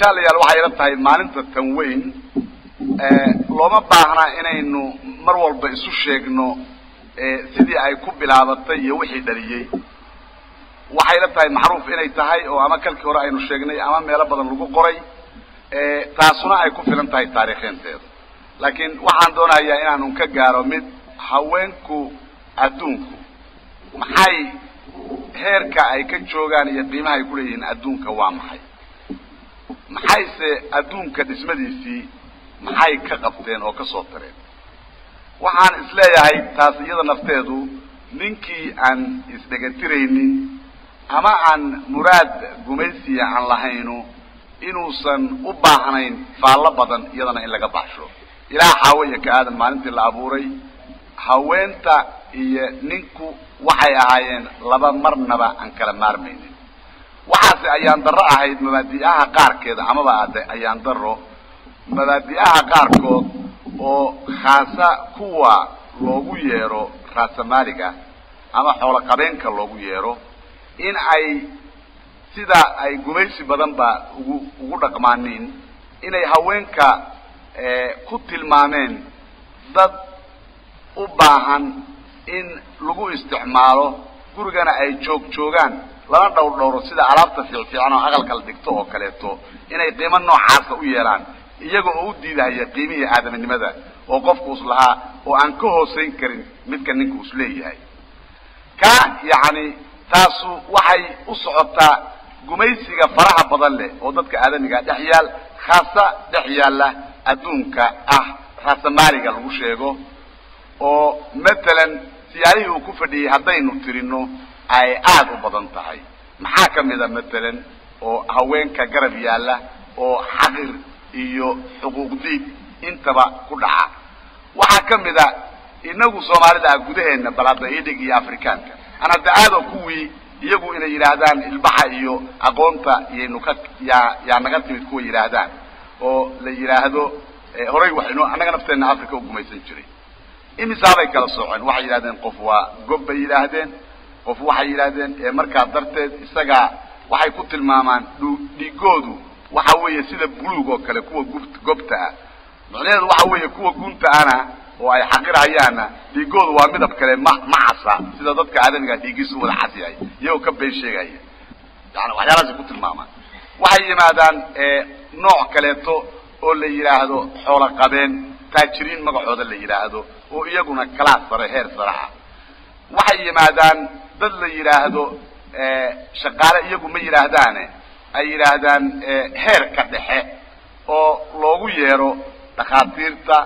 jaaliyal waxay la tahay maalinta tanweyn looma baahna inaynu mar walba isu sheegno sidii ay ku bilaabatay iyo wixii dhaliyay waxay la tahay macruuf inay tahay oo ama kalkii hore aynu sheegnay ama meelo badan lagu qoray taasuna ay ku filan tahay taariikheynteeda laakiin waxaan doonayaa inaanu ka gaaro mid haweenku adduunku maxay heerka ay ka joogaan iyo qiimaha ay ku leeyihiin adduunka waa maxay maxayse adduunka dhismadiisii maxay ka qabteen oo ka soo tareen waxaan isleeyahay taas iyada nafteedu ninkii aan isdhegatiraynin ama aan muraad gumaysiya aan lahayno inuusan u baahnayn faallo badan iyadana in laga baxsho ilaa xaawaya ka aadan maalintii la abuuray haweenta iyo ninku waxay ahaayeen laba marnaba aan kala maarmaynin waxaase ayaan darro ahayd mabaadi'aha qaarkeeda amaba ayaan darro mabaadi'aha qaarkood oo khaasa kuwa loogu yeero raasamaaliga ama xoolo qabeenka loogu yeero in ay sida ay gumaysi badan ba ugu dhaqmaaniin inay haweenka ku tilmaameen dad u baahan in lagu isticmaalo gurigana ay joogaan lana dhowro sida alaabta fiican oo aqalka la dhigto oo kaleeto inay qiimo noocaas u yeelaan iyagoo u diidaya qiimihii aadaminimada oo qofku islahaa oo aan ka hooseyn karin midka ninku is leeyahay ka yaani taasu waxay u socotaa gumaysiga faraha badan leh oo dadka aadamiga dhaxyaal khaasa dhaxyaala adduunka raasamaaliga lagu sheego oo matalan siyaalihi uu ku fadhiyay haddaynu tirino ay aad u badan tahay maxaa kamida matalan oo haweenka garab yaala oo xaqir iyo xuquuq diid intaba ku dhaca waxaa kamida inagu Soomaalida gudaheena balada idig iyo Afrikaanka ana daado kuwii iyagu inay yiraahdaan ilbaxa iyo aqoonta iyo ya naga timid ku yiraahdaan oo la yiraahdo horay waxaynu anaga nafteena Afrika u gumaysan jiray imisaabay kala sooceen waxay yiraahdeen qof waa gob bay yiraahdeen qof waxay yiraahdeen markaa darteed isaga waxay ku tilmaamaan dhigoodu waxa weeye sida buluug oo kale kuwa gobta ah macnaheedu waxa weeye kuwa gunta ana oo ay xaqirayaana dhigoodu waa midab kale macasa sida dadka aadamiga dhigiisu wada xasiyay iyo ka been sheegaya yani waxyaalahaas ku tilmaamaan waxay yimaadaan nooc kaleeto oo la yiraahdo xoolo qabeen taajiriin magacooda la yiraahdo oo iyaguna kala sare heer saraha waxay yimaadaan dad la yiraahdo shaqaale iyagu ma yiraahdaan ay yiraahdaan heer ka dhexe oo loogu yeero dhaqaatiirta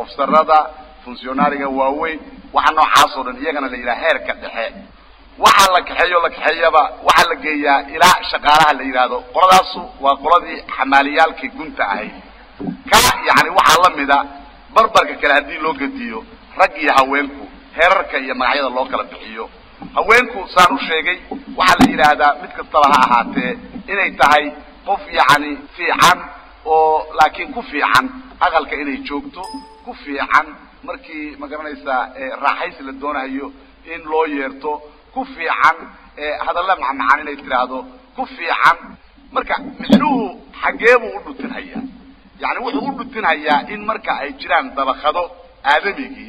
ofsarada funcionariga waaweyn waxa noocaas oo dhan iyagana la yiraahdo heer ka dhexe waxa la kaxeeyaba waxa la geeyaa ilaa shaqaalaha la yiraahdo qoladaas waa qoladii xamaaliyaalkii gunta ahayd ka yaani waxa la mida barbarka kala hadii loo gadiyo rag iyo haweenku heerarka iyo magacyada loo kala bixiyo haweenku saan u sheegay waxa la yiraahdaa mid kastaba ha ahaatee inay tahay qof yaani fiican oo laakiin ku fiican aqalka inay joogto ku fiican markii ma garanaysaa raaxaysi la doonayo in loo yeerto ku fiican hadalla macaan inay tiraahdo ku fiican marka micnuhu xageebu u dhutinaya يعني wuxuu u dhutinaya in marka ay jiraan dabaqado aadamigi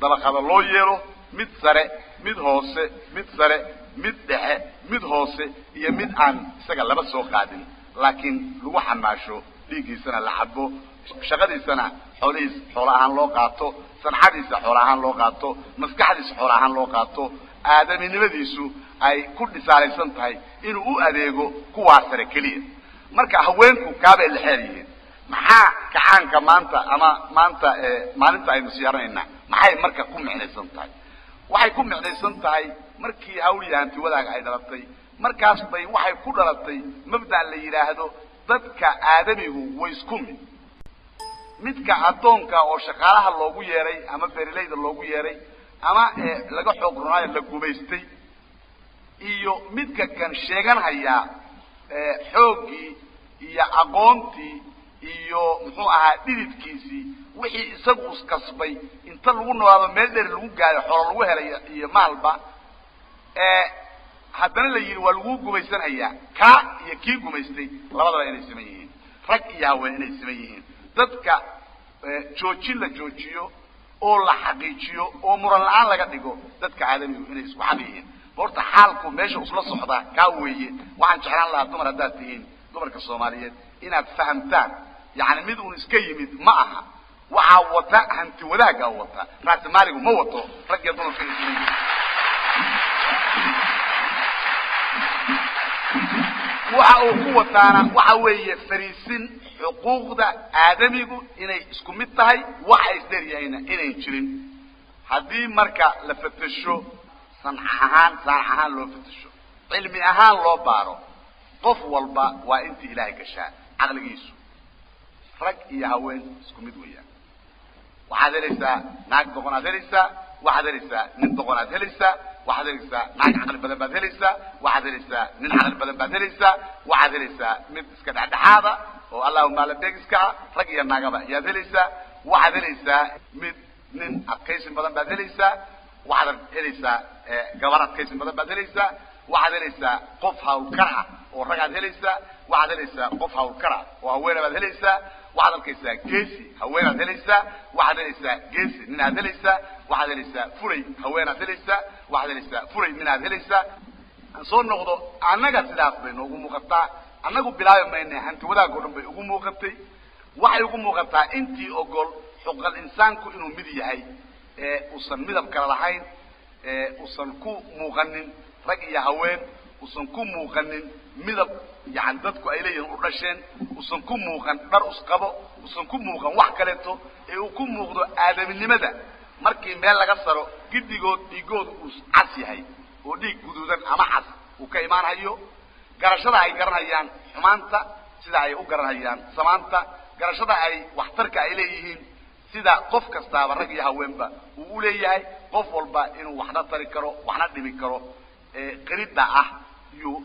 dabaqado loo yeero mid sare mid hoose mid sare mid dhexe mid hoose iyo mid aan isaga laba soo qaadin laakiin lagu xamaasho dhigiisana la xabo shaqadiisana xoolo ahaan loo qaato sanxadiisa xoolo ahaan loo qaato maskaxdiisa xoolo ahaan loo qaato aadaminimadiisu ay ku dhisaalaysan tahay inuu u adeego kuwa sare kaliya marka haweenku kaabay la xiriireen maxaa kacaanka maanta ama maanta maalinta aynu siyaaranayna maxay marka ku micnaysan tahay waxay ku micnaysan tahay markii hawliyaanti wadaaga ay dhalatay markaas bay waxay ku dhalatay mabda la yiraahdo dadka aadamigu way isku midka adoonka oo shaqaalaha loogu yeeray ama beeraleyda loogu yeeray ama laga xoog runaayo la gubaystay iyo midka kan sheegan haya xoogii iyo aqoontii iyo muxuu ahaa dhididkiisi wixii isagu iskasbay inta lagu noolaado meel dheer lagu gaayo xoolo lagu helay iyo maalba haddana la yiri waa lagu gumaysanaya ka iyo kii gumaystay labadaba inay sameeyeen رك يهوين إني سميهين ضدك جوجين لجوجيو أو لحقيقيو أو مرن الآن لقديكو ضدك عالمي إني اسمه حبيهين بورت حالكم ماشي وصل الصحبة كاوية وعن شعران الله دمر داتين دمر كالصوماليين إن فهمتان يعني مدون إسكيمد معها وعوضة أنت ولا جوضة رأس مالك موته رجع دون في الدنيا وعوضة وعوية فريسين حقوق ده آدميكو إنه إسكمتهاي وحيستريهنا إنه يشرين هذه مركا لفتشو صنعهان لو فتشو علمي أهان لو بارو قف والبا وانت إلهي كشان عقل يسو رك يهوين اسكمد وياه وحد لسه ناق دقنات لسه وحد لسه من دقنات لسه وحد لسه ناق عقل بدن بعد لسه وحد لسه من عقل بدن بعد لسه وحد لسه من اسكت عند هذا والله ما لبيك اسكا رك يا ناقبا يا لسه وحد لسه من أقيس بدن بعد لسه وحد لسه جوارات قيس بدن بعد لسه وحد لسه قفها وكرها ورجع لسه وحد لسه قفها وكرها وهوينا بعد لسه وحد الكيسة جيسي هوينا لسه وحد لسه جيسي من هذا لسه وحد لسه فري هوينا لسه وحد لسه فري من هذا لسه صون نقطة أنا قد سلاف بينه ومقطع أنا قد بلاي ما إني أنت ولا قولن بي ومقطع واحد ومقطع أنتي أقول حق الإنسان كو إنه مدي هاي وصل مدى بكرالحين وصل كو مغنن رجع هوين وصل كو مغنن مدى يعني dadku ay leeyihiin u dhasheen usan ku muuqan dhar usqabo usan ku muuqan wax kaleeto ee uu ku muuqdo aadaminimada markii meel laga saro gidigood dhiigood uu cas yahay oo dhiig guduudan ama cas uu ka imaanayo garashada ay garanayaan xumaanta sida ay u garanayaan samaanta garashada ay waxtarka ay leeyihiin sida qof kasta rag iyo haweenba uu u leeyahay qof walba inuu waxna tari karo waxna dhimi karo qirida ah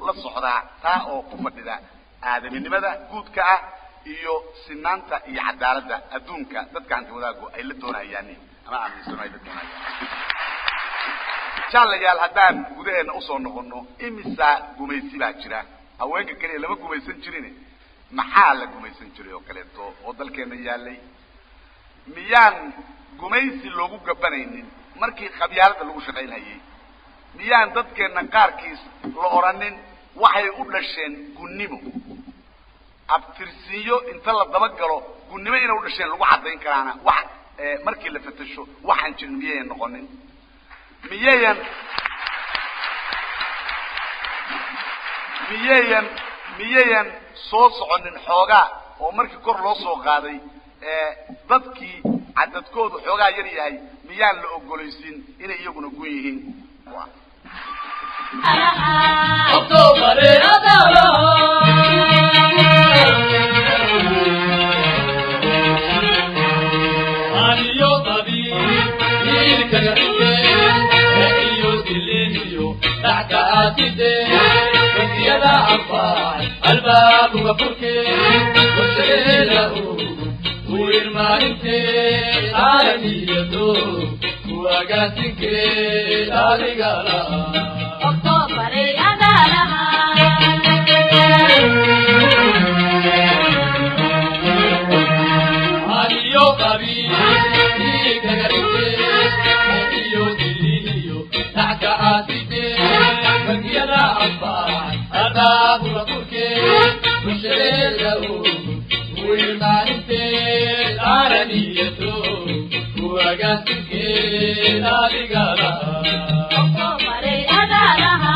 la socdaa taa oo ku fadhida aadaminimada guudka ah iyo sinaanta iyo cadaaladda adduunka dadka aan wadaago ay la doonayaan ama aaminsan ay la doonayaan jaallayaal haddaan gudaheena u soo noqono imisa gumaysi baa jira haweenka kaliya lama gumaysan jirin maxaa la gumaysan jiray oo kaleeto oo dalkeena yaalay miyaan gumaysi loogu gabanaynin markii qabyaaladda lagu shaqaynayay miyaan dadkeena qaarkiis la oranin waxay u dhasheen gunnimo abtirsiyo inta la daba galo gunnimo inay u dhasheen lagu cadeyn karaana wax markii la fatasho waxaan jirin miyay noqonin miyayan soo soconin xoogaa oo markii kor loo soo qaaday dadkii cadadkoodu xoogaa yar yahay miyaan la ogolaysin inay iyaguna gun yihiin الباب وفركي وسيله ويرمانتي عالمي يدو وقاسك الارقالا اكتوبر يدالها عليو قبيل فيك غريبي عليو دليليو تحت عاتبي فكيلا أصبح الباب وفركي وسيله ويرمانتي عالمي يدو وقاسك الارقالا اكتوبر يدالها